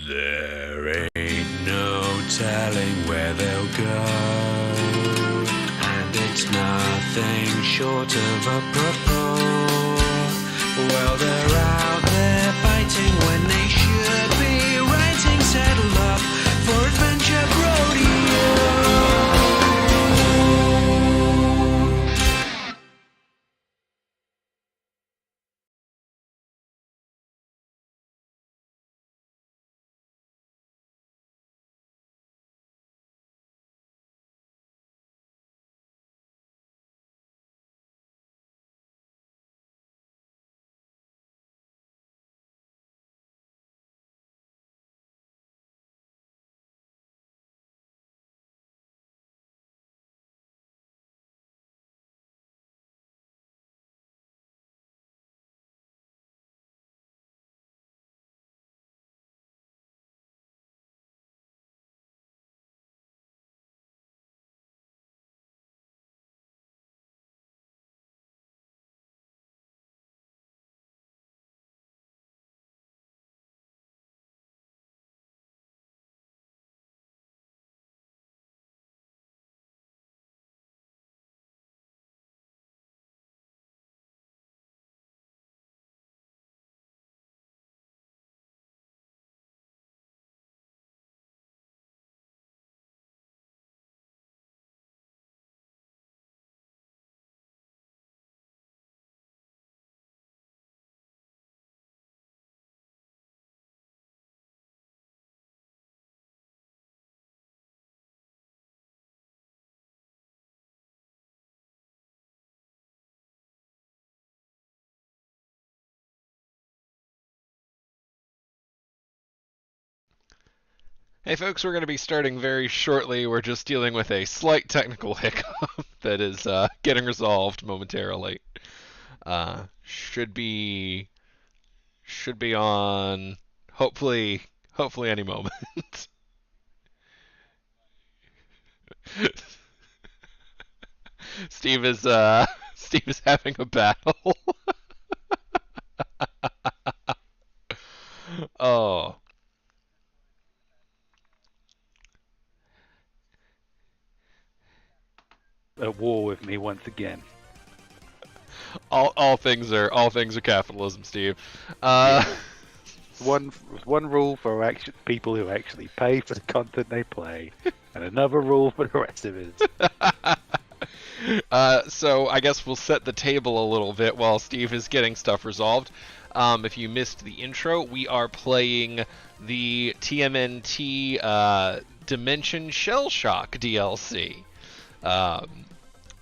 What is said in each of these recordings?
There ain't no telling where they'll go, and it's nothing short of apropos. Well, they're out there fighting when they should be writing. Settle up for Adventure Brodeo. Hey folks, we're going to be starting very shortly. We're just dealing with a slight technical hiccup that is getting resolved momentarily. Should be on hopefully any moment. Steve is Steve is having a battle. Oh. At war with me once again. All things are capitalism, Steve. One rule for people who actually pay for the content they play, and another rule for the rest of us. So I guess we'll set the table a little bit while Steve is getting stuff resolved. If you missed the intro, we are playing the TMNT Dimension Shellshock DLC,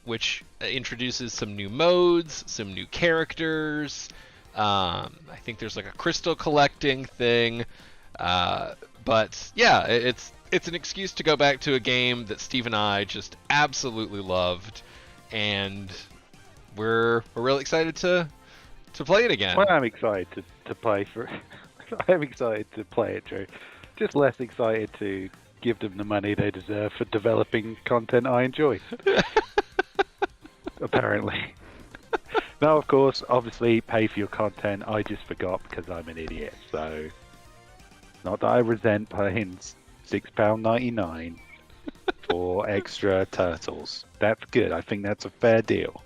which introduces some new modes, some new characters. I think there's like a crystal collecting thing. But yeah, it's an excuse to go back to a game that Steve and I just absolutely loved, and we're really excited to play it again. Well, I'm excited to play for. I'm excited to play it, Drew. Just less excited to give them the money they deserve for developing content I enjoy. Apparently. Now, of course, obviously, pay for your content. I just forgot because I'm an idiot. So, not that I resent paying £6.99 for extra turtles. That's good. I think that's a fair deal.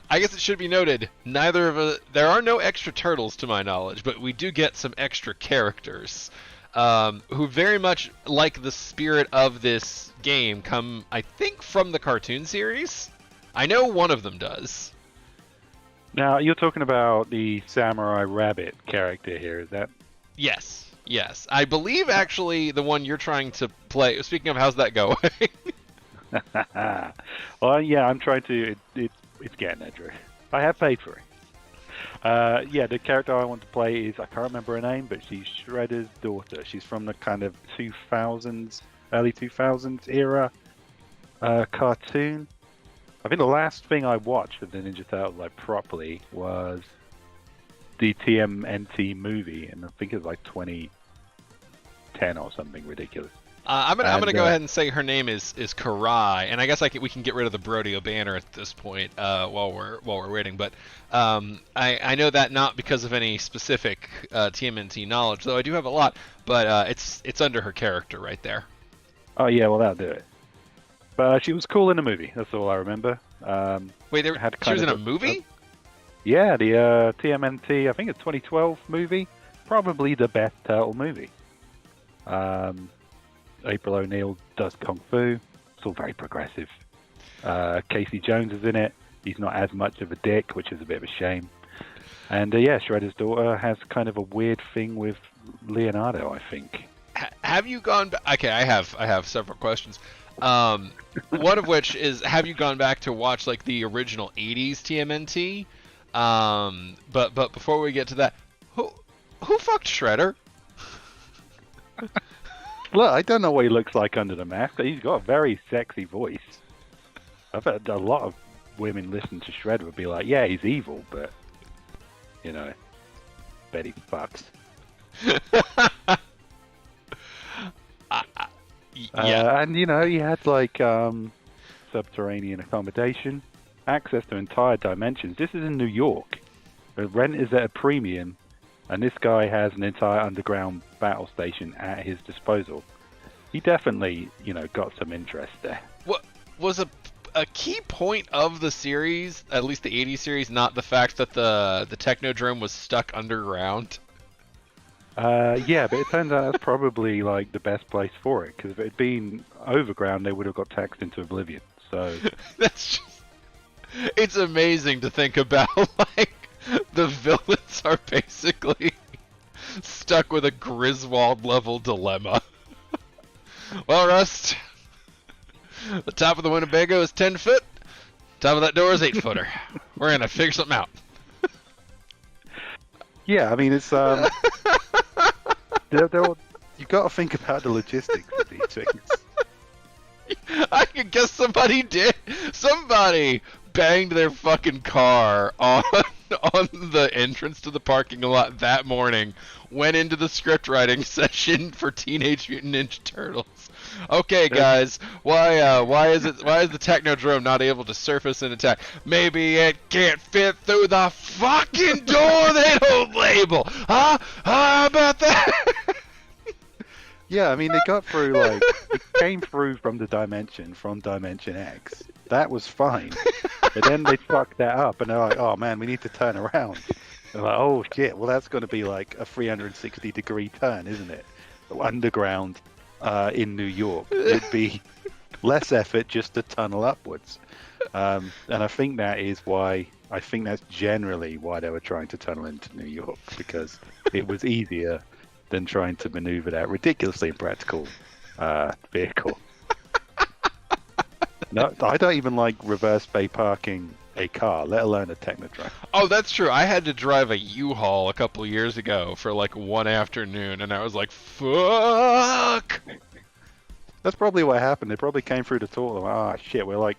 I guess it should be noted, there are no extra turtles to my knowledge, but we do get some extra characters who very much like the spirit of this game come, I think, from the cartoon series. I know one of them does. Now, you're talking about the Samurai Rabbit character here, is that? Yes. I believe, actually, the one you're trying to play... Speaking of, how's that going? Well, yeah, I'm trying to... It's getting there, Drew. I have paid for it. Yeah, the character I want to play is... I can't remember her name, but she's Shredder's daughter. She's from the kind of 2000s, early 2000s era cartoon. I think the last thing I watched of the Ninja Turtles, like, properly was the TMNT movie, and I think it was like 2010 or something ridiculous. I'm gonna go ahead and say her name is Karai, and I guess we can get rid of the Brodeo banner at this point while we're waiting. But I know that not because of any specific TMNT knowledge, though I do have a lot. But it's under her character right there. Oh yeah, well that'll do it. But she was cool in the movie. That's all I remember. Wait, she was in a movie? Yeah, the TMNT. I think it's 2012 movie. Probably the best turtle movie. April O'Neil does kung fu. It's all very progressive. Casey Jones is in it. He's not as much of a dick, which is a bit of a shame. And yeah, Shredder's daughter has kind of a weird thing with Leonardo, I think. Have you gone back? Okay, I have several questions. One of which is, have you gone back to watch like the original 80s TMNT? But before we get to that, who fucked Shredder? Look, I don't know what he looks like under the mask, but he's got a very sexy voice. I've had a lot of women listen to Shredder would be like, yeah, he's evil, but, you know, bet he fucks. Yeah. And, you know, he had, like, subterranean accommodation, access to entire dimensions. This is in New York. The rent is at a premium, and this guy has an entire underground battle station at his disposal. He definitely, you know, got some interest there. What was a key point of the series, at least the 80s series, not the fact that the Technodrome was stuck underground? Yeah, but it turns out that's probably like the best place for it, because if it had been overground, they would have got taxed into oblivion. So that's just, it's amazing to think about. Like, the villains are basically stuck with a Griswold level dilemma. Well, Rust, the top of the Winnebago is 10 foot. Top of that door is 8-footer. We're gonna figure something out. Yeah, I mean, it's you've got to think about the logistics of these things. I can guess somebody did. Somebody banged their fucking car on the entrance to the parking lot that morning. Went into the script writing session for Teenage Mutant Ninja Turtles. Okay, guys, why is the Technodrome not able to surface and attack? Maybe it can't fit through the fucking door they don't label. Huh? How about that? Yeah, I mean, they got through, like, it came through from Dimension X. That was fine. But then they fucked that up, and they're like, oh man, we need to turn around. They're like, oh shit, well that's going to be like a 360-degree turn, isn't it? Underground in New York. It'd be less effort just to tunnel upwards. And I think that's generally why they were trying to tunnel into New York, because it was easier than trying to maneuver that ridiculously impractical vehicle. No, I don't even like reverse bay parking a car, let alone a Technodrome. Oh, that's true. I had to drive a U-Haul a couple years ago for like one afternoon, and I was like, fuck! That's probably what happened. They probably came through the tour. Ah, shit, we're like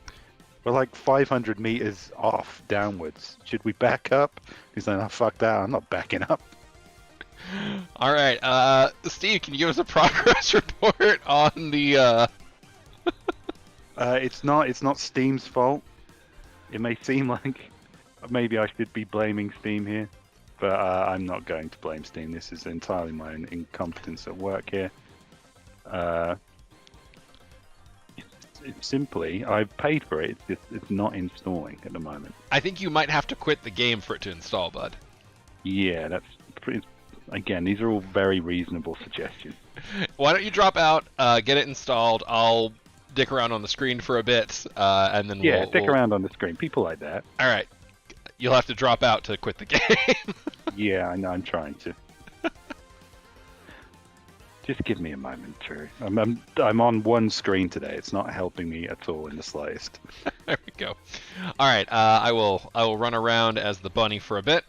500 meters off downwards. Should we back up? He's like, oh, fuck that. I'm not backing up. All right, Steve, can you give us a progress report on the? It's not Steam's fault. It may seem like maybe I should be blaming Steam here, but I'm not going to blame Steam. This is entirely my own incompetence at work here. It's simply, I've paid for it. It's not installing at the moment. I think you might have to quit the game for it to install, bud. Yeah, that's pretty. Again, these are all very reasonable suggestions. Why don't you drop out, get it installed? I'll dick around on the screen for a bit, and then dick around on the screen. People like that. All right, you'll have to drop out to quit the game. Yeah, I know. I'm trying to. Just give me a moment, Drew. I'm on one screen today. It's not helping me at all in the slightest. There we go. All right, I will run around as the bunny for a bit.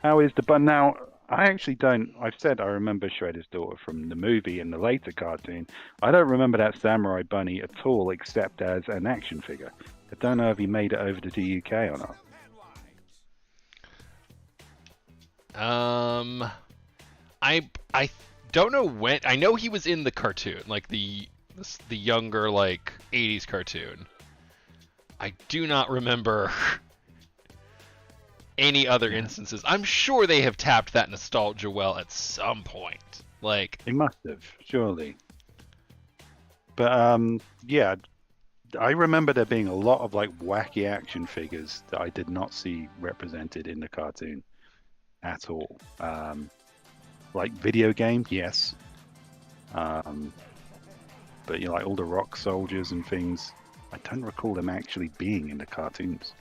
How is the bunny now? I actually don't. I've said I remember Shredder's daughter from the movie and the later cartoon. I don't remember that samurai bunny at all, except as an action figure. I don't know if he made it over to the UK or not. I don't know when. I know he was in the cartoon, like the younger, like 80s cartoon. I do not remember any other instances. I'm sure they have tapped that nostalgia well at some point. Like, They must have, surely. But yeah, I remember there being a lot of like wacky action figures that I did not see represented in the cartoon at all. Like video game, yes. But you know, like all the rock soldiers and things, I don't recall them actually being in the cartoons.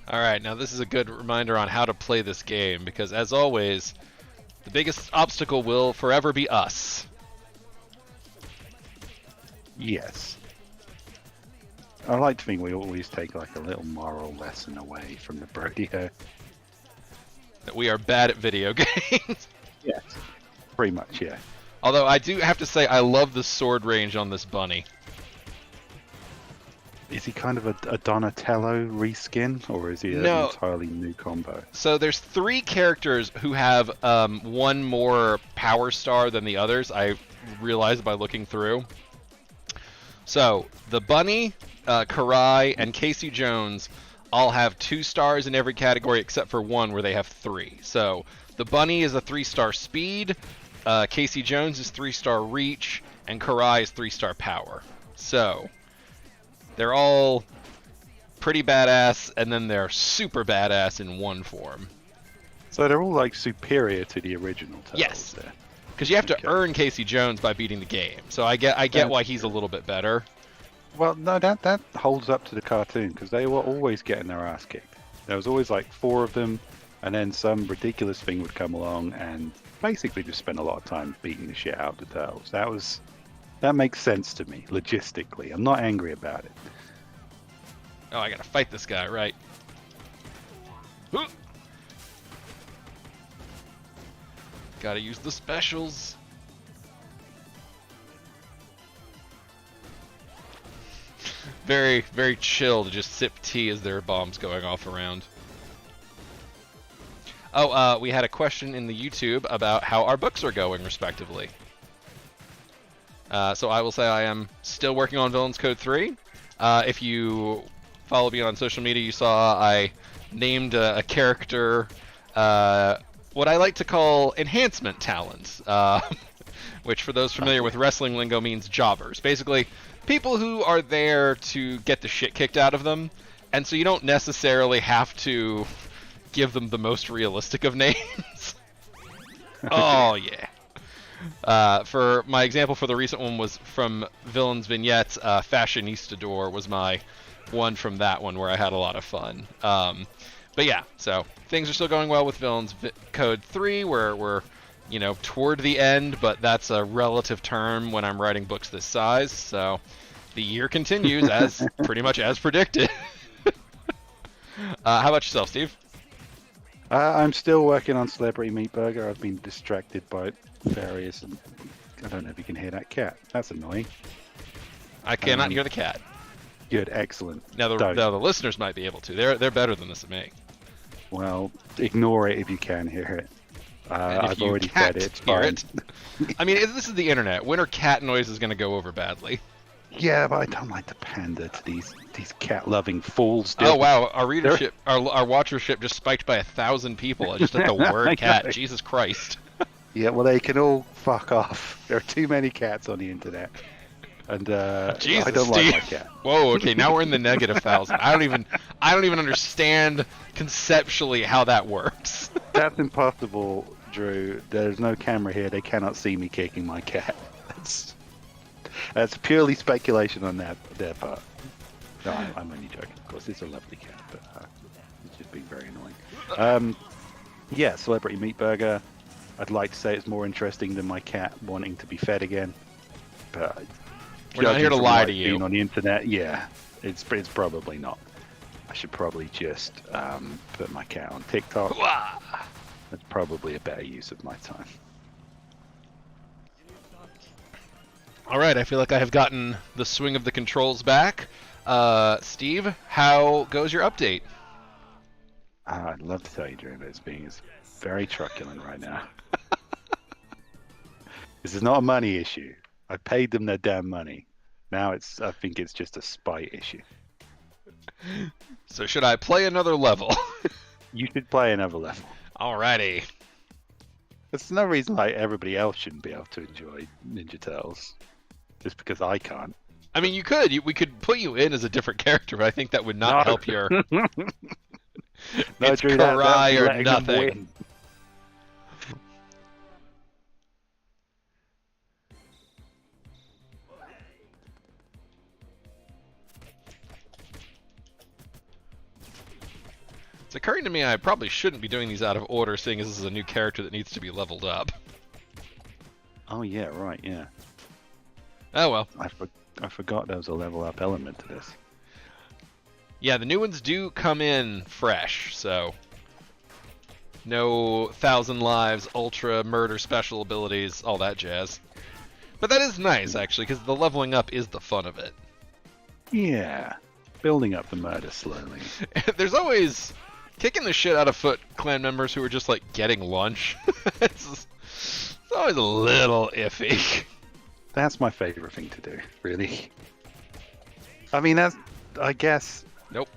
all right, now this is a good reminder on how to play this game, because as always, the biggest obstacle will forever be us. Yes. I like to think we always take like a little moral lesson away from the Brodeo. That we are bad at video games. Yes. Pretty much, yeah. Although I do have to say, I love the sword range on this bunny. Is he kind of a Donatello reskin, or is he an No. entirely new combo? So there's 3 characters who have one more power star than the others, I realized by looking through. So the bunny, Karai, and Casey Jones all have 2 stars in every category except for one where they have 3. So the bunny is a 3-star speed, Casey Jones is 3-star reach, and Karai is 3-star power. So they're all pretty badass, and then they're super badass in one form. So they're all like superior to the original Turtles. Yes. There. Because you have to Okay. earn Casey Jones by beating the game. So I get That's why he's a little bit better. Well, no, that holds up to the cartoon because they were always getting their ass kicked. There was always like 4 of them, and then some ridiculous thing would come along and basically just spend a lot of time beating the shit out of the Turtles. That makes sense to me logistically. I'm not angry about it. Oh, I gotta fight this guy, right? Huh. Gotta use the specials. Very, very chill to just sip tea as there are bombs going off around. Oh, we had a question in the YouTube about how our books are going, respectively. So I will say I am still working on Villains Code 3. If you follow me on social media, you saw I named a character what I like to call enhancement talent, which for those familiar with wrestling lingo means jobbers. Basically, people who are there to get the shit kicked out of them, and so you don't necessarily have to give them the most realistic of names. Oh, yeah. For my example for the recent one was from Villains Vignettes, Fashionistador was my one from that one where I had a lot of fun. But yeah, so things are still going well with Villains Code 3, where we're, you know, toward the end, but that's a relative term when I'm writing books this size, so the year continues as pretty much as predicted. How about yourself, Steve? I'm still working on Celebrity Meat Burger. I've been distracted by various. I don't know if you can hear that cat. That's annoying. I cannot hear the cat. Good, excellent. Now the listeners might be able to. They're better than this at me. Well, ignore it if you can hear it. And if I've you already can't said it. It's hear fine. it. I mean, this is the internet. When are cat noises going to go over badly? Yeah, but I don't like to pander to these cat-loving fools. Oh wow, our readership, our watchership just spiked by 1,000 people just at the word cat. Jesus Christ. Yeah, well, they can all fuck off. There are too many cats on the internet, and Jesus, I don't Steve. like my cat. Whoa, okay, now we're in the negative 1,000. I don't even understand conceptually how that works. That's impossible, Drew. There's no camera here. They cannot see me kicking my cat. That's purely speculation on their part. No, I'm only joking. Of course, it's a lovely cat, but it's just being very annoying. Yeah, Celebrity Meat Burger. I'd like to say it's more interesting than my cat wanting to be fed again. But We're not here to lie to you. Being on the internet, yeah, it's probably not. I should probably just put my cat on TikTok. That's probably a better use of my time. All right, I feel like I have gotten the swing of the controls back. Steve, how goes your update? I'd love to tell you, Drew, but it's being very truculent right now. This is not a money issue. I paid them their damn money. Now I think it's just a spite issue. So should I play another level? You should play another level. Alrighty. There's no reason like everybody else shouldn't be able to enjoy Ninja Turtles. Just because I can't. I mean, you could. We could put you in as a different character, but I think that would not help your... No, It's Drew, Karai or letting them nothing. win. It's occurring to me I probably shouldn't be doing these out of order, seeing as this is a new character that needs to be leveled up. Oh yeah, right, yeah. Oh well. I forgot there was a level up element to this. Yeah, the new ones do come in fresh, so... No 1,000 lives, ultra, murder, special abilities, all that jazz. But that is nice, actually, because the leveling up is the fun of it. Yeah, building up the murder slowly. There's always kicking the shit out of Foot Clan members who are just, like, getting lunch. It's always a little iffy. That's my favorite thing to do, really. I mean, I guess... Nope.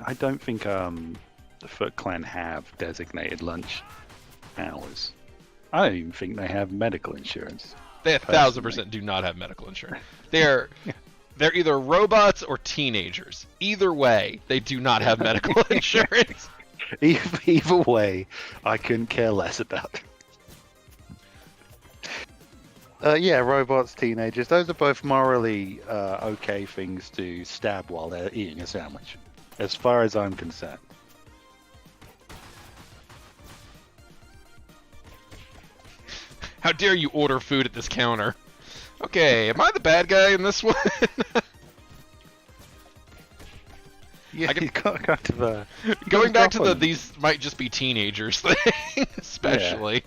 I don't think the Foot Clan have designated lunch hours. I don't even think they have medical insurance. They 1,000% do not have medical insurance. They're either robots or teenagers. Either way, they do not have medical insurance. Either way, I couldn't care less about. Yeah, robots, teenagers, those are both morally okay things to stab while they're eating a sandwich, as far as I'm concerned. How dare you order food at this counter? Okay, am I the bad guy in this one? Yeah, you got kind of a... Going back to these might just be teenagers thing, especially. Yeah.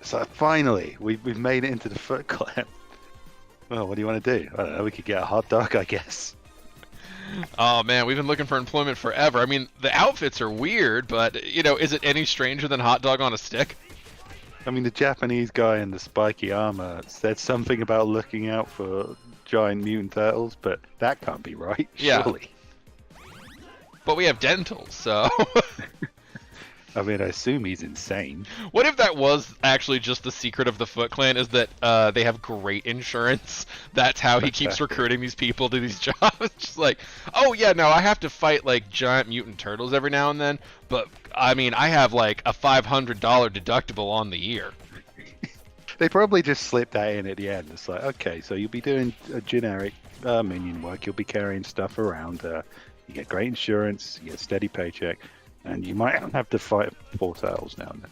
So finally, we've made it into the Foot Clan. Well, what do you want to do? I don't know, we could get a hot dog, I guess. Oh man, we've been looking for employment forever. I mean, the outfits are weird, but, you know, is it any stranger than hot dog on a stick? I mean, the Japanese guy in the spiky armor said something about looking out for giant mutant turtles, but that can't be right, surely. Yeah. But we have dentals, so... I mean, I assume he's insane. What if that was actually just the secret of the Foot Clan, is that they have great insurance? That's how he keeps recruiting these people to these jobs? Just like, oh yeah, no, I have to fight like giant mutant turtles every now and then, but I mean, I have like a $500 deductible on the year. They probably just slipped that in at the end. It's like, okay, so you'll be doing a generic minion work, you'll be carrying stuff around, you get great insurance, you get a steady paycheck, and you might have to fight 4 turtles now and then.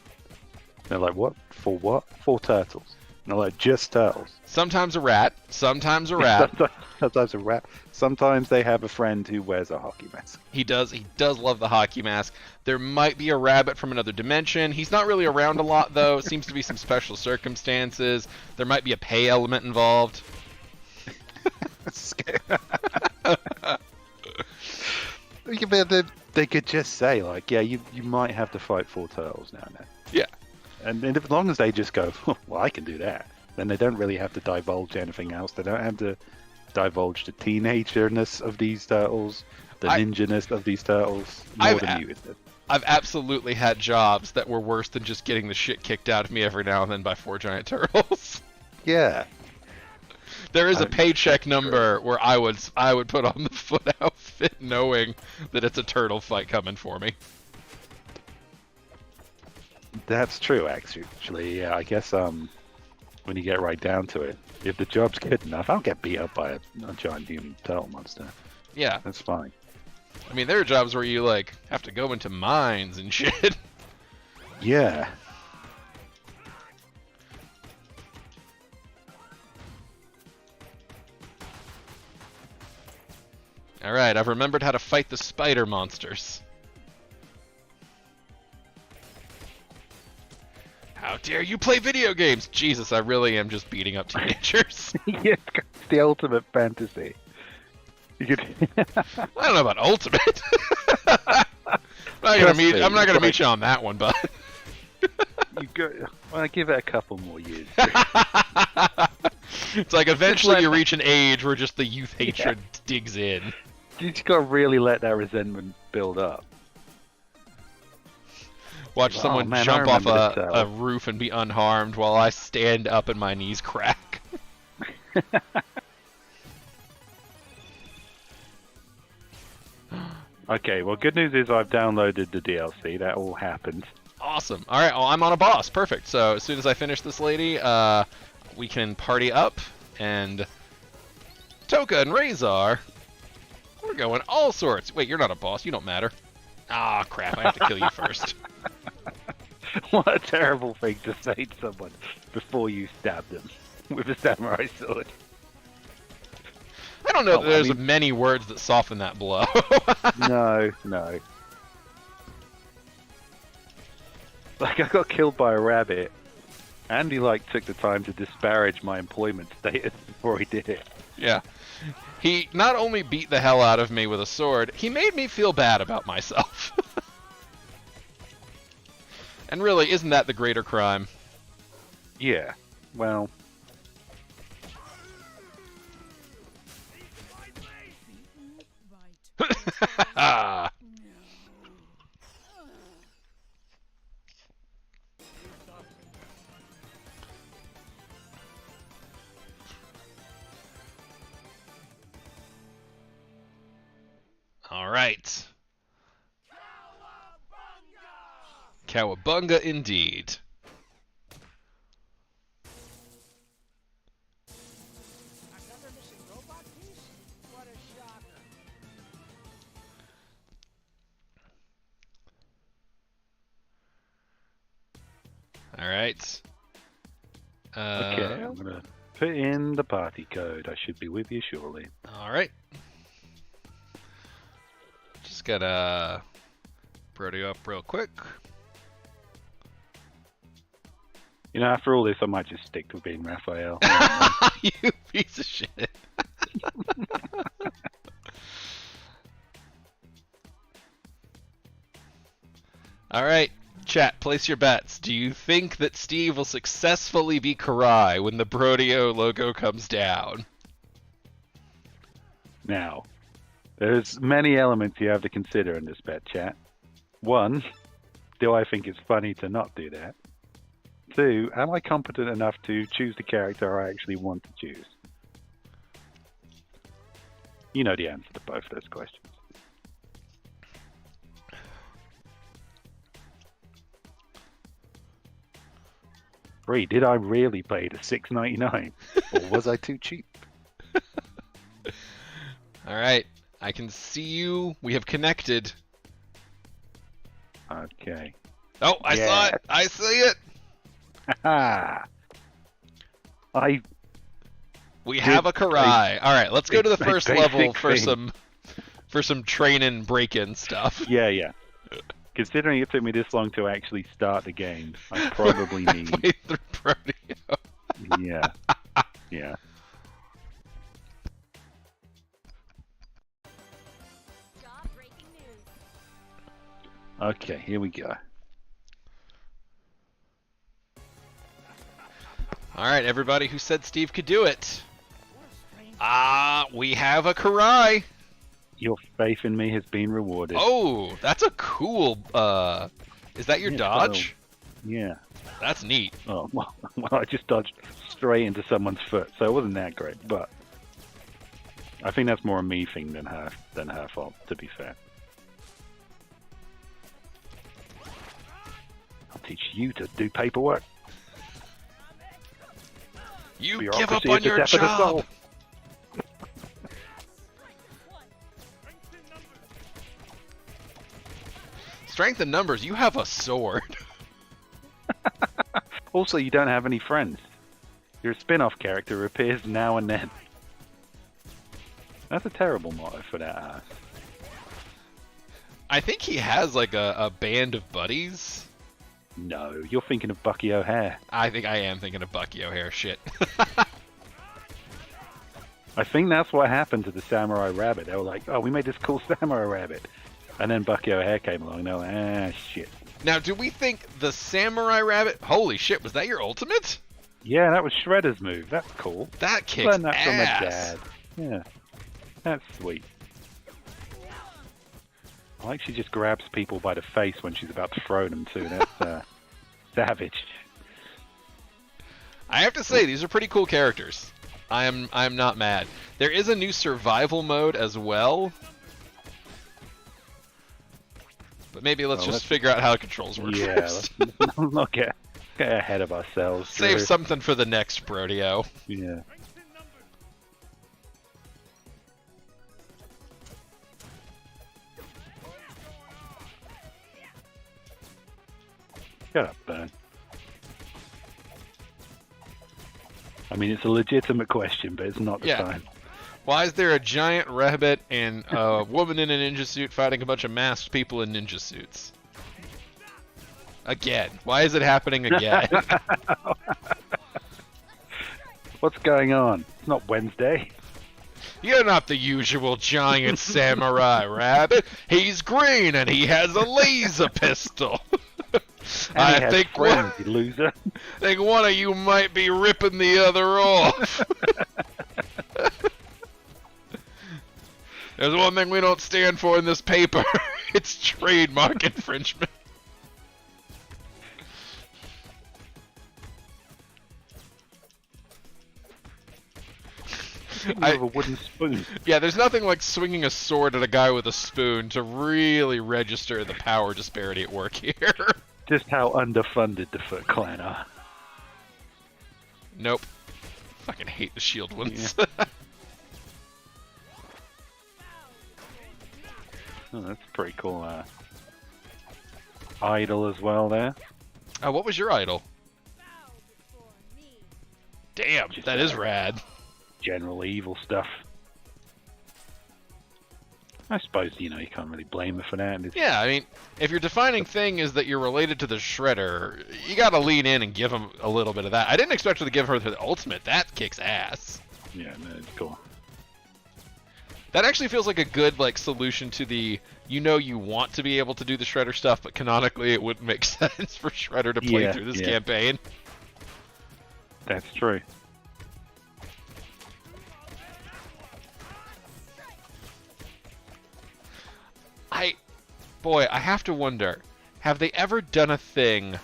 They're like, what? For what? 4 turtles. And they're like, just turtles. Sometimes a rat, sometimes a rat. Sometimes a rat. Sometimes they have a friend who wears a hockey mask. He does love the hockey mask. There might be a rabbit from another dimension. He's not really around a lot, though. Seems to be some special circumstances. There might be a pay element involved. They could just say, like, yeah, you might have to fight 4 turtles now and then. Yeah. And as long as they just go, well, I can do that, then they don't really have to divulge anything else. They don't have to divulge the teenagerness of these turtles, the ninja-ness of these turtles, more than you did. I've absolutely had jobs that were worse than just getting the shit kicked out of me every now and then by 4 giant turtles. Yeah. There is a paycheck number where I would put on the foot outfit knowing that it's a turtle fight coming for me. That's true, actually. Yeah, I guess when you get right down to it, if the job's good enough, I'll get beat up by a giant human turtle monster. Yeah. That's fine. I mean, there are jobs where you, like, have to go into mines and shit. Yeah. Alright, I've remembered how to fight the spider monsters. How dare you play video games? Jesus, I really am just beating up teenagers. Yeah, it's the ultimate fantasy. You could... I don't know about ultimate. I'm not gonna meet you on that one, bud. You go. Well, give it a couple more years. It's like eventually you reach an age where just the youth hatred digs in. You just gotta really let that resentment build up. Watch someone jump off a roof and be unharmed while I stand up and my knees crack. Okay, well, good news is I've downloaded the DLC. That all happened. Awesome. All right, well, I'm on a boss. Perfect. So as soon as I finish this lady, we can party up, and Toka and Razor, we're going all sorts. Wait, you're not a boss. You don't matter. Ah, crap. I have to kill you first. What a terrible thing to say to someone before you stab them with a samurai sword. I don't know that there's many words that soften that blow. No. Like, I got killed by a rabbit. Andy, took the time to disparage my employment status before he did it. Yeah. He not only beat the hell out of me with a sword, he made me feel bad about myself. And really, isn't that the greater crime? Yeah. Well... All right. Cowabunga indeed. All right. Okay, I'm gonna put in the party code. I should be with you shortly. All right. Just gotta Brodeo up real quick. You know, after all this, I might just stick to being Raphael. You piece of shit. All right, chat, place your bets. Do you think that Steve will successfully be Karai when the Brodeo logo comes down? Now, there's many elements you have to consider in this bet, chat. One, do I think it's funny to not do that? Two, am I competent enough to choose the character I actually want to choose? You know the answer to both those questions. Three, did I really pay the $6.99? Or was I too cheap? Alright, I can see you. We have connected. Okay. Oh, I saw it! I see it! We have a Karai. Alright, let's go to the first level for some training break-in stuff. Yeah. Considering it took me this long to actually start the game, I probably need... Play through Brodeo. Yeah. Okay, here we go. Alright, everybody who said Steve could do it. We have a Karai. Your faith in me has been rewarded. Oh, that's a cool, is that your dodge? Yeah. That's neat. Oh, well, I just dodged straight into someone's foot, so it wasn't that great, but I think that's more a me thing than her fault, to be fair. I'll teach you to do paperwork. You give up on your job! Strength in numbers, you have a sword. Also, you don't have any friends. Your spin-off character who appears now and then. That's a terrible motto for that ass. I think he has like a band of buddies. No, you're thinking of Bucky O'Hare. I think I am thinking of Bucky O'Hare, shit. I think that's what happened to the Samurai Rabbit. They were like, oh, we made this cool Samurai Rabbit. And then Bucky O'Hare came along, and they're like, shit. Now, do we think the Samurai Rabbit... Holy shit, was that your ultimate? Yeah, that was Shredder's move. That's cool. That kicks Learned that ass. from my dad. Yeah, that's sweet. I like she just grabs people by the face when she's about to throw them too. That's savage. I have to say, these are pretty cool characters. I'm not mad. There is a new survival mode as well. But maybe let's figure out how the controls work first. Let's not get ahead of ourselves. Save something for the next Brodeo. Yeah. Shut up, Burn. I mean, it's a legitimate question, but it's not the time. Why is there a giant rabbit and a woman in a ninja suit fighting a bunch of masked people in ninja suits? Again. Why is it happening again? What's going on? It's not Wednesday. You're not the usual giant samurai rabbit. He's green and he has a laser pistol. I think friends, you loser. I think one of you might be ripping the other off. There's one thing we don't stand for in this paper. It's trademark infringement. You have a wooden spoon. Yeah, there's nothing like swinging a sword at a guy with a spoon to really register the power disparity at work here. Just how underfunded the Foot Clan are. Nope. Fucking hate the shield ones. Yeah. Oh, that's pretty cool. Idol as well there. Oh, what was your idol? Damn, Just that is rad. General evil stuff. I suppose, you can't really blame her for that. Yeah, I mean, if your defining thing is that you're related to the Shredder, you gotta lean in and give him a little bit of that. I didn't expect her to give her the ultimate. That kicks ass. Yeah, no, it's cool. That actually feels like a good solution to the you want to be able to do the Shredder stuff, but canonically it wouldn't make sense for Shredder to play through this campaign. That's true. I have to wonder, have they ever done a thing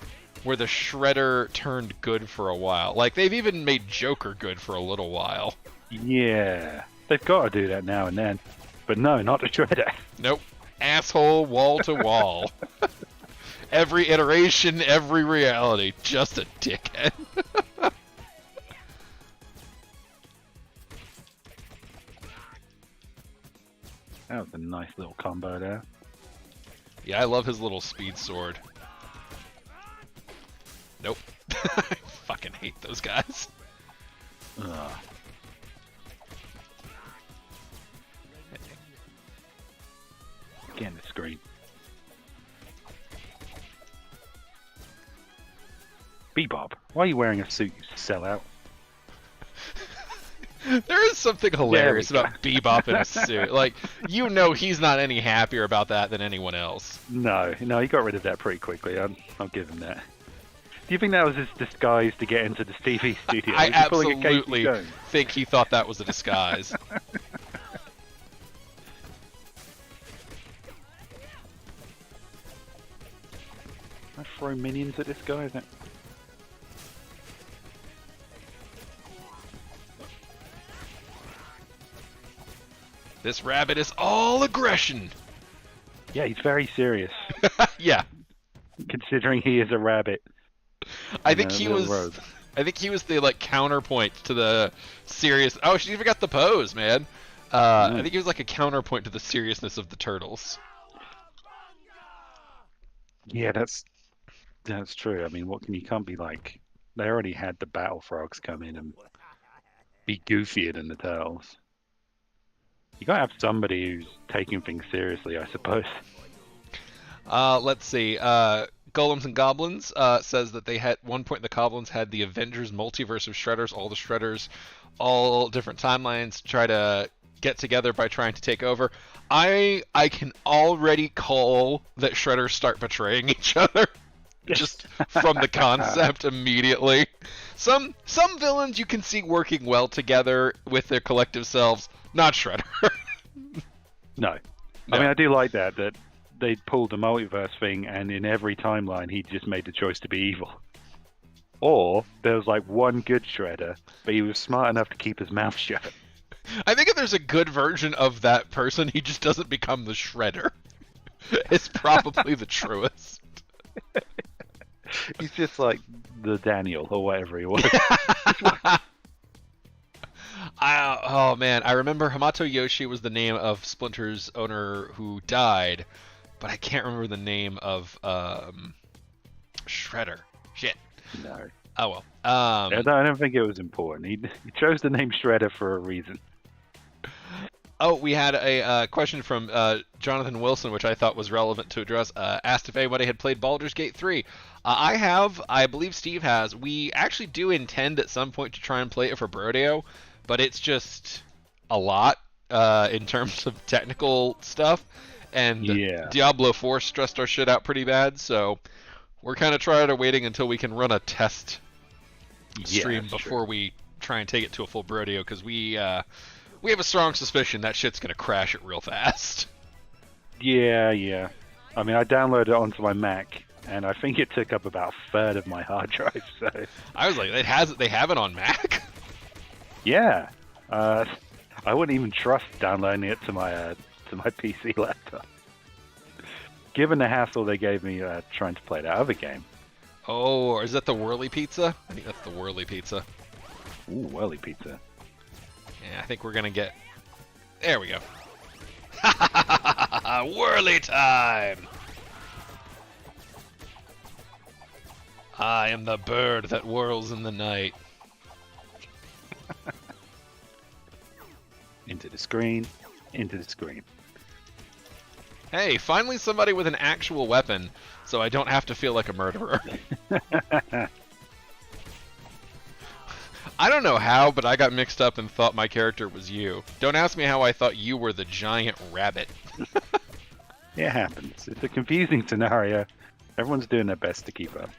where the Shredder turned good for a while? Like, they've even made Joker good for a little while. Yeah, they've got to do that now and then. But no, not the Shredder. Nope. Asshole wall to wall. Every iteration, every reality. Just a dickhead. That was a nice little combo there. Yeah, I love his little speed sword. Nope. I fucking hate those guys. Ugh. Get in the screen. Bebop, why are you wearing a suit, you sellout? There is something hilarious about Bebop in a suit. Like, he's not any happier about that than anyone else. No, he got rid of that pretty quickly. I'll give him that. Do you think that was his disguise to get into the TV studio? I absolutely think he thought that was a disguise. I throw minions at this guy, is that? This rabbit is all aggression. Yeah, he's very serious. Yeah. Considering he is a rabbit. I think he was the counterpoint to the serious. Oh, she even got the pose, man. I think he was like a counterpoint to the seriousness of the turtles. Yeah, that's true. I mean, you can't be like. They already had the battle frogs come in and be goofier than the turtles. You gotta have somebody who's taking things seriously, I suppose. Let's see. Golems and Goblins says that they had one point the Goblins had the Avengers multiverse of Shredders, all the Shredders, all different timelines, try to get together by trying to take over. I can already call that Shredders start betraying each other. Just from the concept immediately. Some villains you can see working well together with their collective selves, not Shredder. No. No. I mean, I do like that they pulled the multiverse thing, and in every timeline, he just made the choice to be evil. Or there was like one good Shredder, but he was smart enough to keep his mouth shut. I think if there's a good version of that person, he just doesn't become the Shredder. It's probably the truest. He's just like the Daniel or whatever he was. Oh man, I remember Hamato Yoshi was the name of Splinter's owner who died, but I can't remember the name of Shredder. Shit. No. Oh well. I don't think it was important. He chose the name Shredder for a reason. Oh, we had a question from Jonathan Wilson, which I thought was relevant to address. Asked if anybody had played Baldur's Gate 3. I have. I believe Steve has. We actually do intend at some point to try and play it for Brodeo, but it's just a lot in terms of technical stuff. And Diablo 4 stressed our shit out pretty bad, so we're kind of waiting until we can run a test stream before we try and take it to a full Brodeo, because we have a strong suspicion that shit's gonna crash it real fast. Yeah. I mean, I downloaded it onto my Mac, and I think it took up about a third of my hard drive. So I was like, they have it on Mac? Yeah. I wouldn't even trust downloading it to my PC laptop. Given the hassle they gave me trying to play that other game. Oh, is that the Whirly Pizza? I think that's the Whirly Pizza. Ooh, Whirly Pizza. Yeah, I think we're gonna get... There we go. Whirly time! I am the bird that whirls in the night. Into the screen, into the screen. Hey, finally somebody with an actual weapon, so I don't have to feel like a murderer. I don't know how, but I got mixed up and thought my character was you. Don't ask me how I thought you were the giant rabbit. It happens. It's a confusing scenario. Everyone's doing their best to keep up.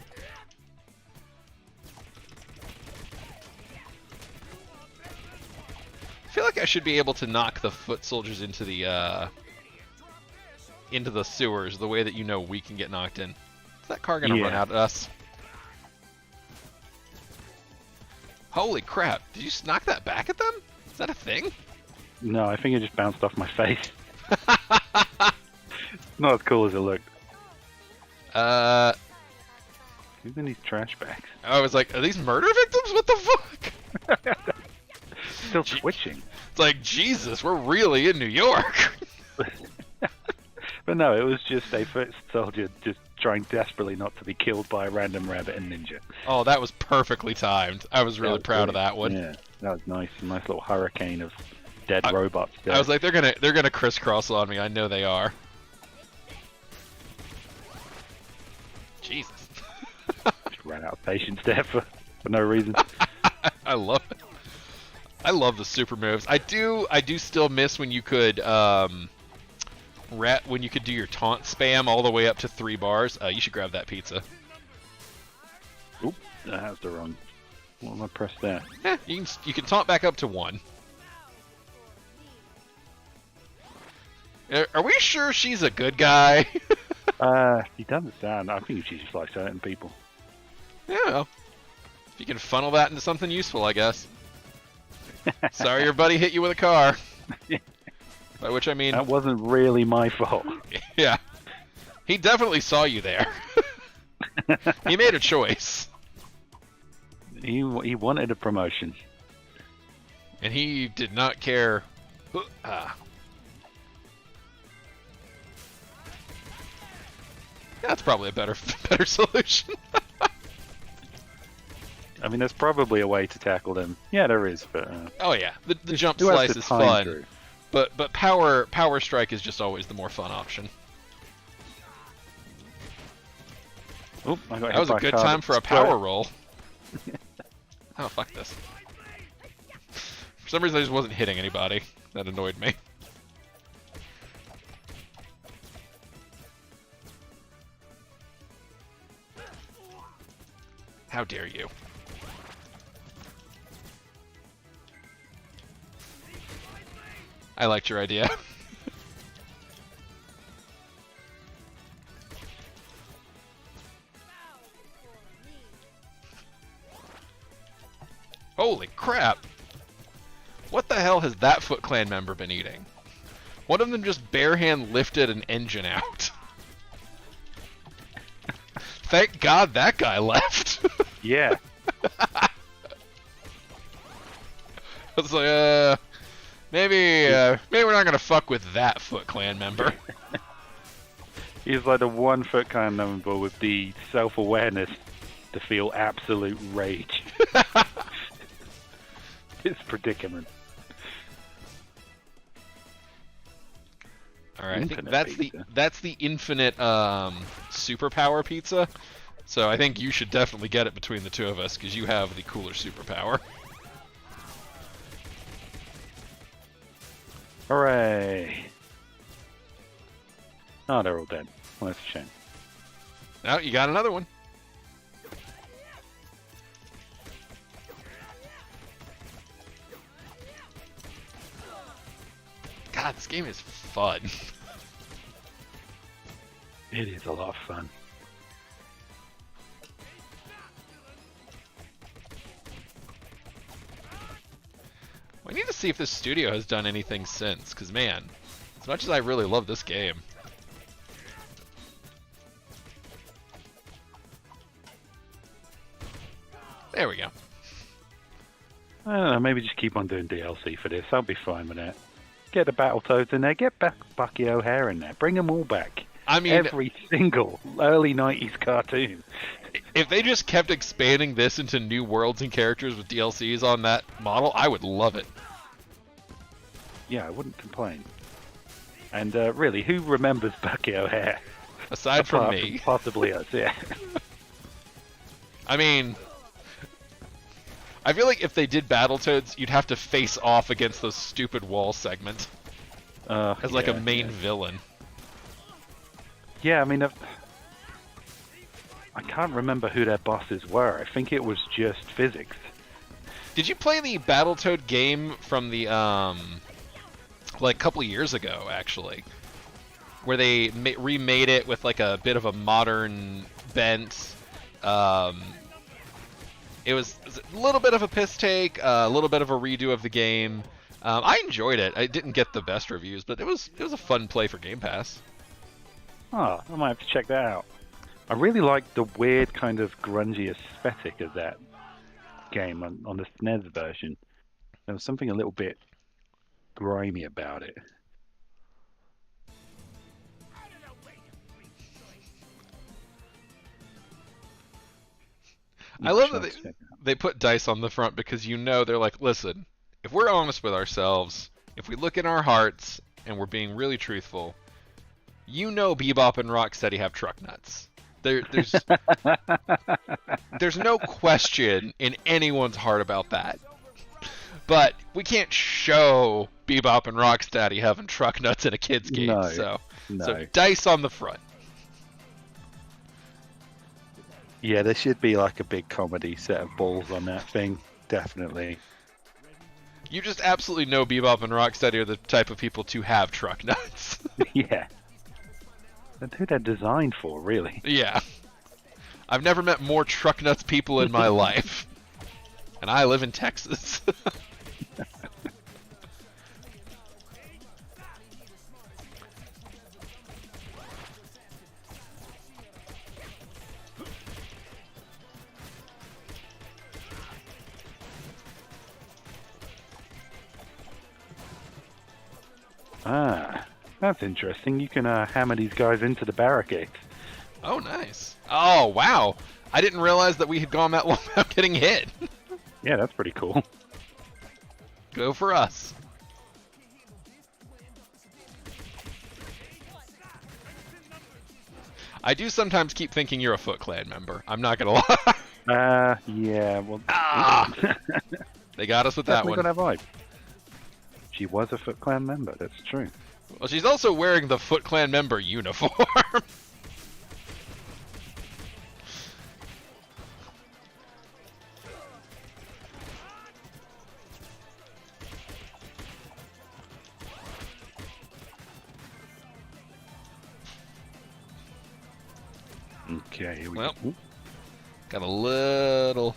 I feel like I should be able to knock the foot soldiers into the sewers the way that you know we can get knocked in. Is that car gonna run out at us? Holy crap! Did you knock that back at them? Is that a thing? No, I think it just bounced off my face. Not as cool as it looked. Who's in these trash bags? I was like, are these murder victims? What the fuck? Still twitching. It's like, Jesus, we're really in New York. But no, it was just a foot soldier just trying desperately not to be killed by a random rabbit and ninja. Oh, that was perfectly timed. I was really proud of that one. Yeah, that was nice. A nice little hurricane of dead robots. I was like, they're gonna crisscross on me. I know they are. Jesus. Just ran out of patience there for no reason. I love it. I love the super moves. I do still miss when you could when you could do your taunt spam all the way up to 3 bars. You should grab that pizza. Oop, that was the wrong. What am I press there? Yeah, you can taunt back up to 1. Are we sure she's a good guy? He doesn't sound. I think she just likes hurting people. Yeah. If you can funnel that into something useful, I guess. Sorry your buddy hit you with a car. By which I mean... That wasn't really my fault. Yeah. He definitely saw you there. He made a choice. He wanted a promotion. And he did not care. That's probably a better solution. I mean, there's probably a way to tackle them. Yeah, there is, but... oh yeah, the jump slice is fun. Through. But power strike is just always the more fun option. Oop, I got that was a good time for a power roll. Oh, fuck this. For some reason I just wasn't hitting anybody. That annoyed me. How dare you? I liked your idea. Holy crap! What the hell has that Foot Clan member been eating? One of them just barehand lifted an engine out. Thank God that guy left. Yeah. I was like, maybe we're not gonna fuck with that Foot Clan member. He's like the one Foot Clan member with the self-awareness to feel absolute rage. His predicament. All right, I think Infinite that's the infinite superpower pizza. So I think you should definitely get it between the two of us because you have the cooler superpower. Hooray! Oh, they're all dead. Well, that's a shame. Now you got another one. God, this game is fun. It is a lot of fun. We need to see if this studio has done anything since, because man, as much as I really love this game. There we go. I don't know, maybe just keep on doing DLC for this. I'll be fine with that. Get the Battletoads in there, get Bucky O'Hare in there, bring them all back. I mean, every single early 90s cartoon. If they just kept expanding this into new worlds and characters with DLCs on that model, I would love it. Yeah, I wouldn't complain. And really, who remembers Bucky O'Hare? Aside from Apart me. Possibly us, yeah. I mean, I feel like if they did Battletoads, you'd have to face off against those stupid wall segments as like a main villain. Yeah, I mean, I can't remember who their bosses were. I think it was just physics. Did you play the Battletoad game from the like a couple of years ago, actually, where they remade it with like a bit of a modern bent? It was a little bit of a piss take, a little bit of a redo of the game. I enjoyed it. I didn't get the best reviews, but it was a fun play for Game Pass. Oh, I might have to check that out. I really like the weird kind of grungy aesthetic of that game on the SNES version. There was something a little bit grimy about it. I love that they put dice on the front because they're like, listen, if we're honest with ourselves, if we look in our hearts and we're being really truthful, Bebop and Rocksteady have truck nuts. There's no question in anyone's heart about that. But we can't show Bebop and Rocksteady having truck nuts in a kid's game. No. So dice on the front. Yeah, there should be like a big comedy set of balls on that thing. Definitely. You just absolutely know Bebop and Rocksteady are the type of people to have truck nuts. Yeah. That's who they're designed for, really. Yeah. I've never met more truck nuts people in my life. And I live in Texas. Ah, that's interesting. You can hammer these guys into the barricades. Oh, nice. Oh, wow. I didn't realize that we had gone that long without getting hit. Yeah, that's pretty cool. Go for us. I do sometimes keep thinking you're a Foot Clan member. I'm not gonna lie. Yeah, well... They got us with that one. Got that vibe. She was a Foot Clan member, that's true. Well, she's also wearing the Foot Clan member uniform. Okay, here we Well. go. Got a little...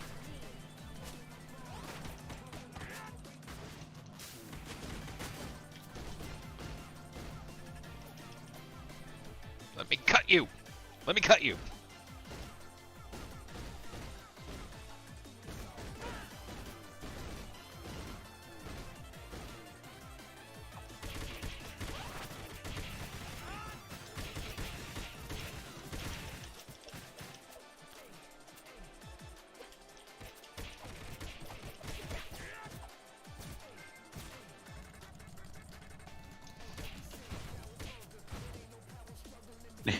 Let me cut you! Let me cut you!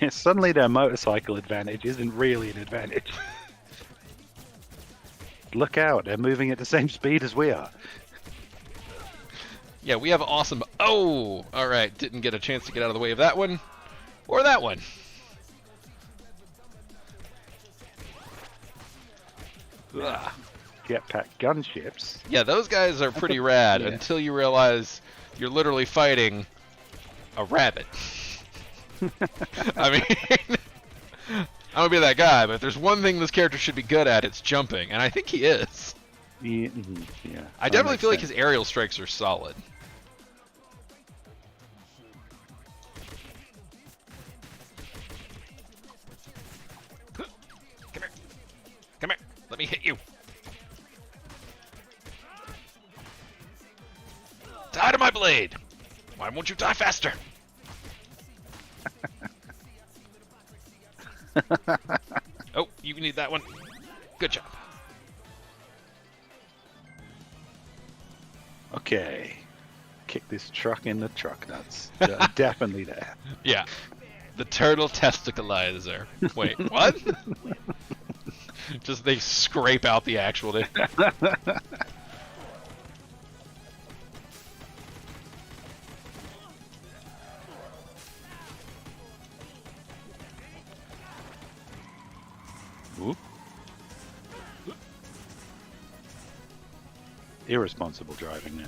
Suddenly their motorcycle advantage isn't really an advantage. Look out, they're moving at the same speed as we are. Yeah, we have awesome... Oh! Alright, didn't get a chance to get out of the way of that one. Or that one. Ugh. Jetpack gunships. Yeah, those guys are pretty rad Yeah. until you realize you're literally fighting a rabbit. I mean, I'm gonna be that guy, but if there's one thing this character should be good at, it's jumping, and I think he is. Yeah, yeah. I definitely feel like his aerial strikes are solid. Come here. Come here. Let me hit you. Die to my blade. Why won't you die faster? Oh, you need that one. Good job. Okay. Kick this truck in the truck nuts. Definitely there. Yeah. The turtle testicleizer. Wait, what? Just they scrape out the actual thing. Ooh. Irresponsible driving there.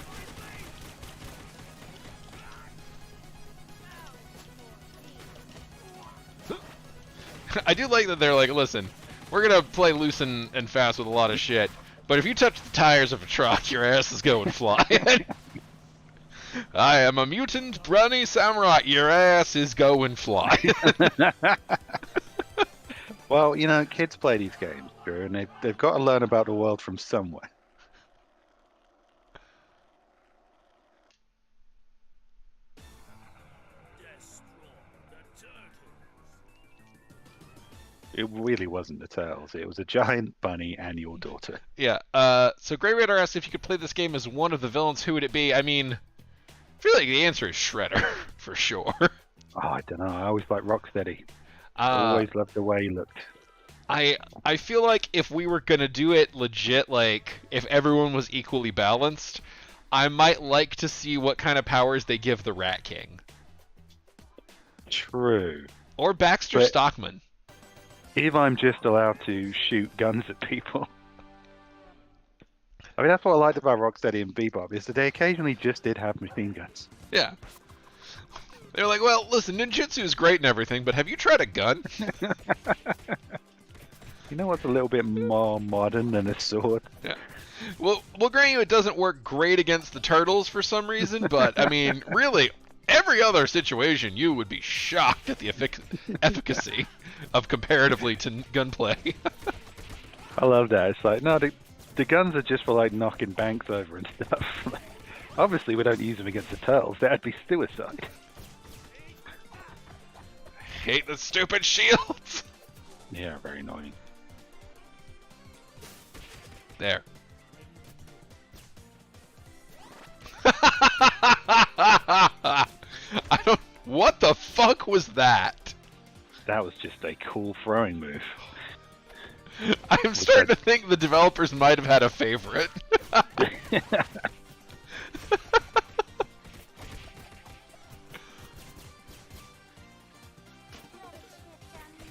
I do like that they're like, listen, we're gonna play loose and fast with a lot of shit, but if you touch the tires of a truck, your ass is going flying. I am a mutant brownie samurai. Your ass is going flying. Well, you know, kids play these games, Drew, and they've got to learn about the world from somewhere. It really wasn't the Turtles. It was a giant bunny and your daughter. Yeah. So Grey Raider asked if you could play this game as one of the villains, who would it be? I mean, I feel like the answer is Shredder for sure. Oh, I don't know. I always liked Rocksteady. Always loved the way he looked. I feel like if we were gonna do it legit, like if everyone was equally balanced, I might like to see what kind of powers they give the Rat King. True. Or Baxter But- Stockman. If I'm just allowed to shoot guns at people. I mean, that's what I liked about Rocksteady and Bebop, is that they occasionally just did have machine guns. Yeah. They're like, well, listen, ninjutsu is great and everything, but have you tried a gun? You know what's a little bit more modern than a sword? Yeah. Well, grant you, it doesn't work great against the turtles for some reason, but I mean, really, every other situation, you would be shocked at the efficacy of comparatively to gunplay. I love that. It's like, no, the guns are just for like knocking banks over and stuff. Obviously, we don't use them against the turtles. That'd be suicide. Hate the stupid shields. Yeah, very annoying. There. I don't. What the fuck was that? That was just a cool throwing move. I'm starting to think the developers might have had a favorite.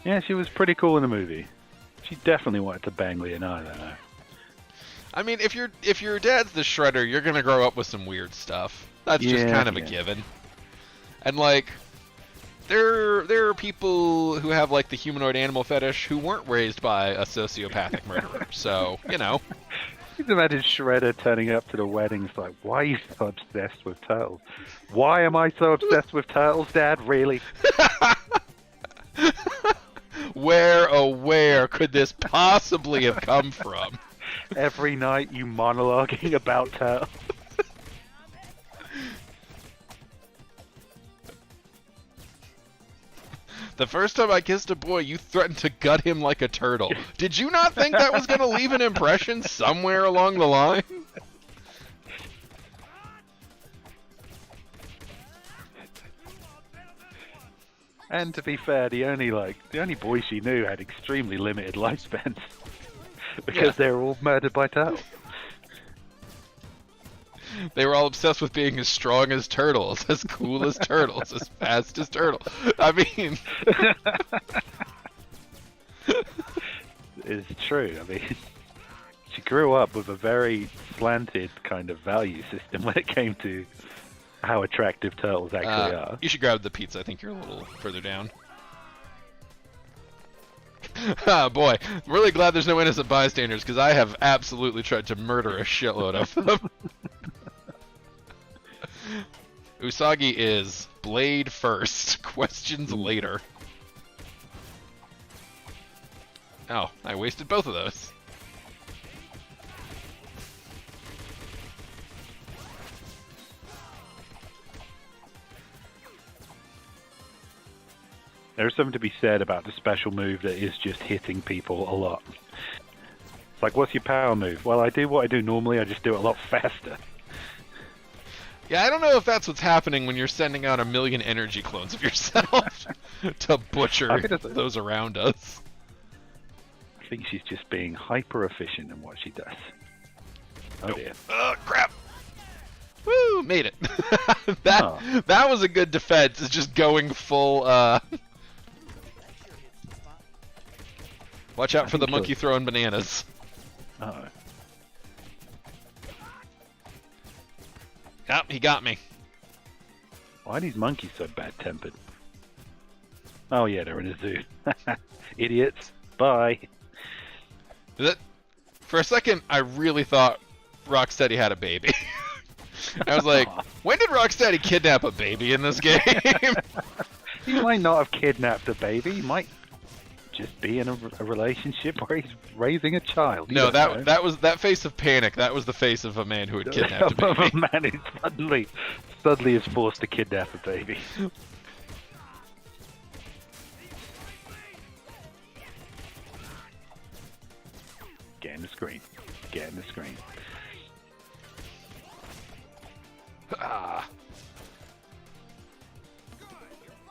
Yeah, she was pretty cool in the movie. She definitely wanted to bang Leonardo. I mean, if your dad's the Shredder, you're gonna grow up with some weird stuff. That's just kind of a given. And like, there are people who have like the humanoid animal fetish who weren't raised by a sociopathic murderer. So you know. You can imagine Shredder turning up to the wedding. It's like, why are you so obsessed with turtles? Why am I so obsessed with turtles, Dad? Really? Where could this possibly have come from? Every night you monologuing about turtles. The first time I kissed a boy, you threatened to gut him like a turtle. Did you not think that was going to leave an impression somewhere along the line? And to be fair, the only boys she knew had extremely limited lifespans because they were all murdered by turtles. They were all obsessed with being as strong as turtles, as cool as turtles, as fast as turtles. I mean... It's true. I mean, she grew up with a very slanted kind of value system when it came to how attractive turtles actually are. You should grab the pizza. I think you're a little further down. Ah, boy. I'm really glad there's no innocent bystanders, because I have absolutely tried to murder a shitload of them. Usagi is blade first, questions later. Oh, I wasted both of those. There's something to be said about the special move that is just hitting people a lot. It's like, what's your power move? Well, I do what I do normally, I just do it a lot faster. Yeah, I don't know if that's what's happening when you're sending out 1 million energy clones of yourself to butcher those around us. I think she's just being hyper efficient in what she does. Oh dear. Crap! Woo! Made it. That was a good defense. It's just going full. Watch out for the monkey throwing bananas. Uh-oh. Yep, he got me. Why are these monkeys so bad-tempered? Oh yeah, they're in a zoo. Idiots. Bye. For a second, I really thought Rocksteady had a baby. I was like, when did Rocksteady kidnap a baby in this game? He might not have kidnapped a baby. He might just be in a relationship where he's raising a child. No, that was that face of panic. That was the face of a man who had kidnapped a baby. A man who suddenly is forced to kidnap a baby. Get in the screen. Get in the screen. Ah.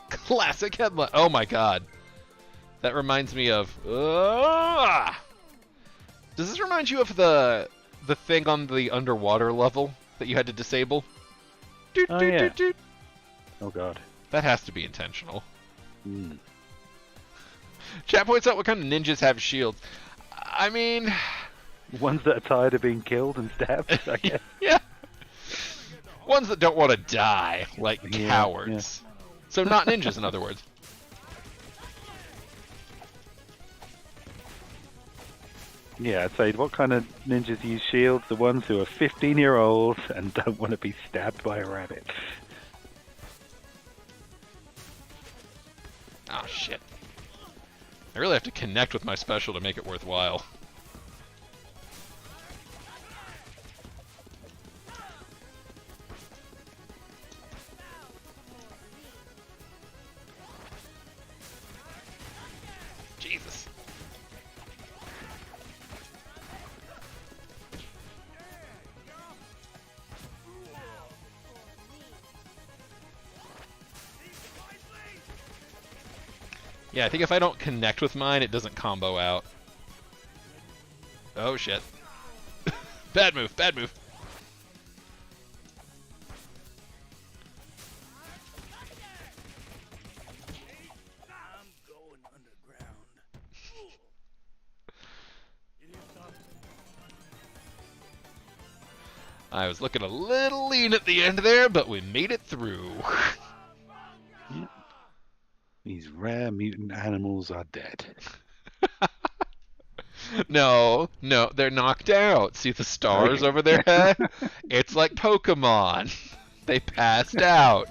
Classic headline. Oh my god. That reminds me of... Does this remind you of the thing on the underwater level that you had to disable? Oh, yeah. Oh god. That has to be intentional. Mm. Chat points out what kind of ninjas have shields. I mean... Ones that are tired of being killed and stabbed, I guess. Yeah. Ones that don't want to die, like cowards. Yeah. So not ninjas, in other words. Yeah, I'd say what kind of ninjas use shields? The ones who are 15-year-olds and don't want to be stabbed by a rabbit. Oh, shit. I really have to connect with my special to make it worthwhile. Jesus. Yeah, I think if I don't connect with mine, it doesn't combo out. Oh, shit. Bad move, bad move. I was looking a little lean at the end there, but we made it through. Yeah. These rare mutant animals are dead. No, they're knocked out. See the stars over their head? It's like Pokemon. They passed out.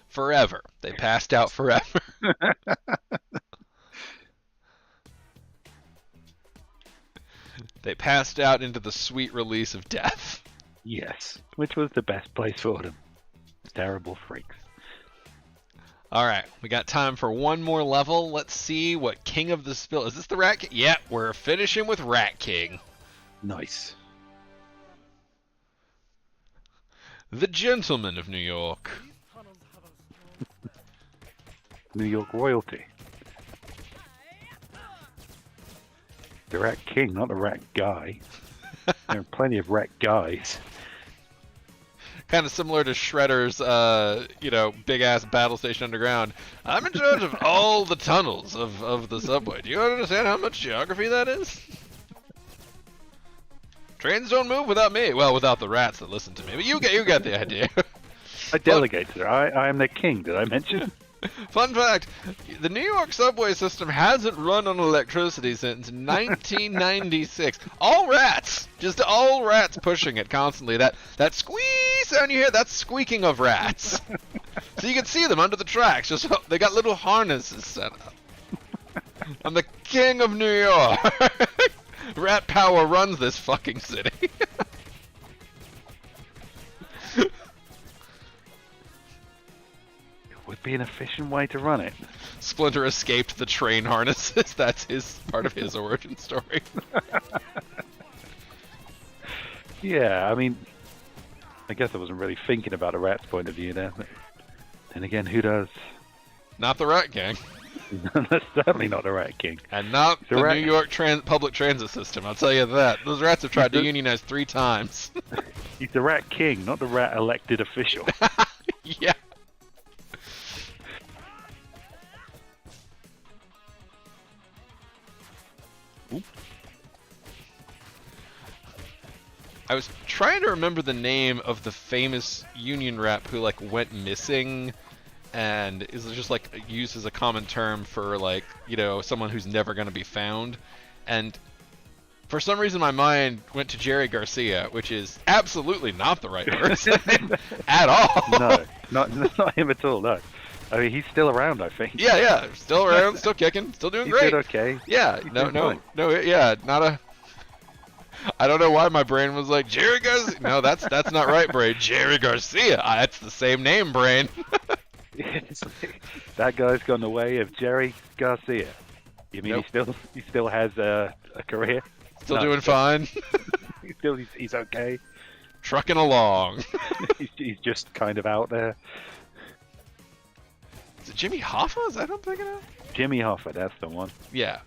Forever. They passed out forever. They passed out into the sweet release of death. Yes, which was the best place for them. Terrible freaks. Alright, we got time for one more level. Let's see what King of the Spill... Is this the Rat King? Yep, we're finishing with Rat King. Nice. The Gentleman of New York. New York royalty. The Rat King, not the Rat Guy. There are plenty of Rat Guys. Kind of similar to Shredder's, big-ass battle station underground. I'm in charge of all the tunnels of the subway. Do you understand how much geography that is? Trains don't move without me. Well, without the rats that listen to me. But you get the idea. I delegate, sir. I am the king, did I mention? Fun fact, the New York subway system hasn't run on electricity since 1996. All rats! Just all rats pushing it constantly. That squeeze sound you hear, that's squeaking of rats. So you can see them under the tracks. Just they got little harnesses set up. I'm the king of New York. Rat power runs this fucking city. Would be an efficient way to run it. Splinter escaped the train harnesses. That's his part of his origin story. Yeah, I mean, I guess I wasn't really thinking about a rat's point of view there. But then again, who does? Not the Rat Gang. That's certainly not the Rat King. And not the Rat... New York public transit system, I'll tell you that. Those rats have tried to unionize 3 times. He's the Rat King, not the rat elected official. Yeah. Oop. I was trying to remember the name of the famous union rep who went missing and is just used as a common term for someone who's never going to be found. And for some reason my mind went to Jerry Garcia, which is absolutely not the right person at all. No, not him at all, no. I mean, he's still around, I think. Yeah, still around, still kicking, still doing great. He did okay. Yeah, I don't know why my brain was like, Jerry Garcia. No, that's not right, brain. Jerry Garcia. That's the same name, brain. That guy's gone the way of Jerry Garcia. You mean Nope. he still has a career? Still doing fine. He's okay. Trucking along. he's just kind of out there. Is it Jimmy Hoffa? Is that who I'm thinking of? Jimmy Hoffa, that's the one. Yeah.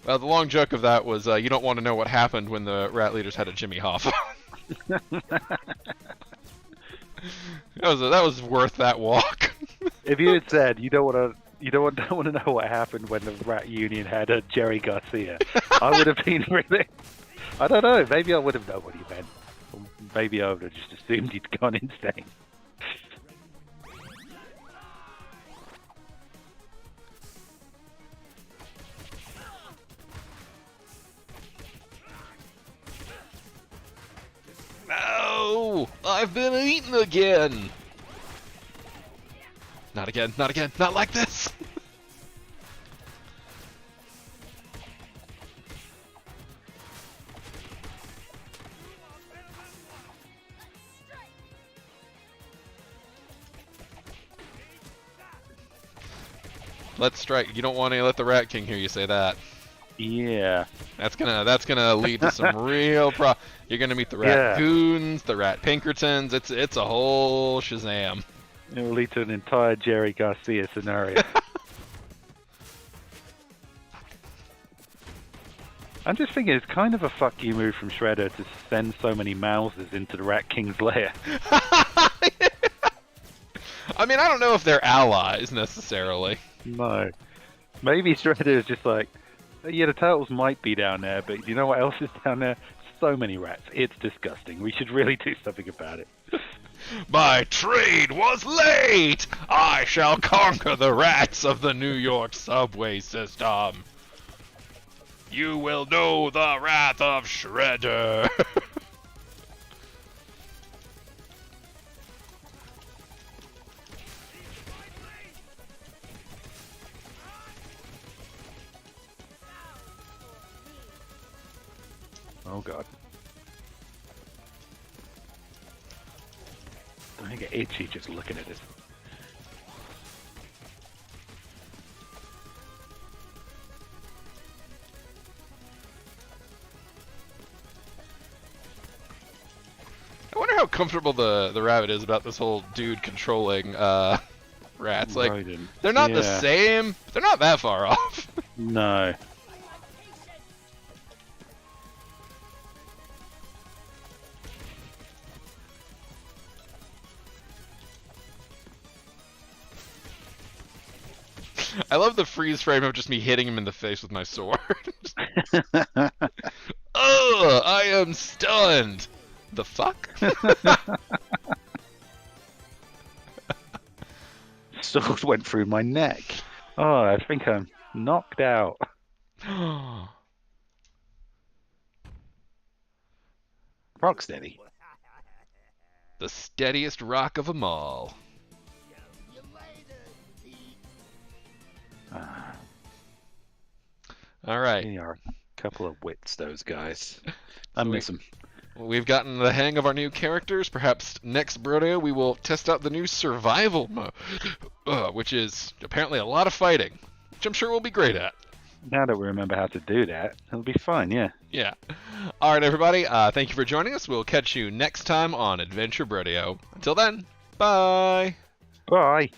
Well, the long joke of that was you don't want to know what happened when the rat leaders had a Jimmy Hoffa. that was worth that walk. If you had said you don't want to know what happened when the rat union had a Jerry Garcia, I would have been really. I don't know. Maybe I would have known what he meant. Or maybe I would have just assumed he'd gone insane. No! I've been eaten again! Not again, not again, not like this! Let's strike. You don't want to let the Rat King hear you say that. Yeah. That's gonna lead to some real You're gonna meet the raccoons, the rat Pinkertons. It's a whole Shazam. It will lead to an entire Jerry Garcia scenario. I'm just thinking it's kind of a fuck you move from Shredder to send so many Mousers into the Rat King's lair. I mean, I don't know if they're allies necessarily. No. Maybe Shredder is just like, Yeah, the turtles might be down there, but you know what else is down there? So many rats. It's disgusting. We should really do something about it. My train was late! I shall conquer the rats of the New York subway system. You will know the wrath of Shredder. Oh god. I get itchy just looking at this. I wonder how comfortable the rabbit is about this whole dude controlling rats. Like, Rodent. they're not the Yeah. same. They're not that far off. No. I love the freeze frame of just me hitting him in the face with my sword. Ugh, I am stunned. The fuck? Sword went through my neck. Oh, I think I'm knocked out. Rocksteady. The steadiest rock of 'em all. All right. They are a couple of wits, those guys. I miss them. We've gotten the hang of our new characters. Perhaps next Brodeo we will test out the new survival mode, which is apparently a lot of fighting, which I'm sure we'll be great at. Now that we remember how to do that, it'll be fun, yeah. Yeah. All right, everybody. Thank you for joining us. We'll catch you next time on Adventure Brodeo. Until then, bye. Bye.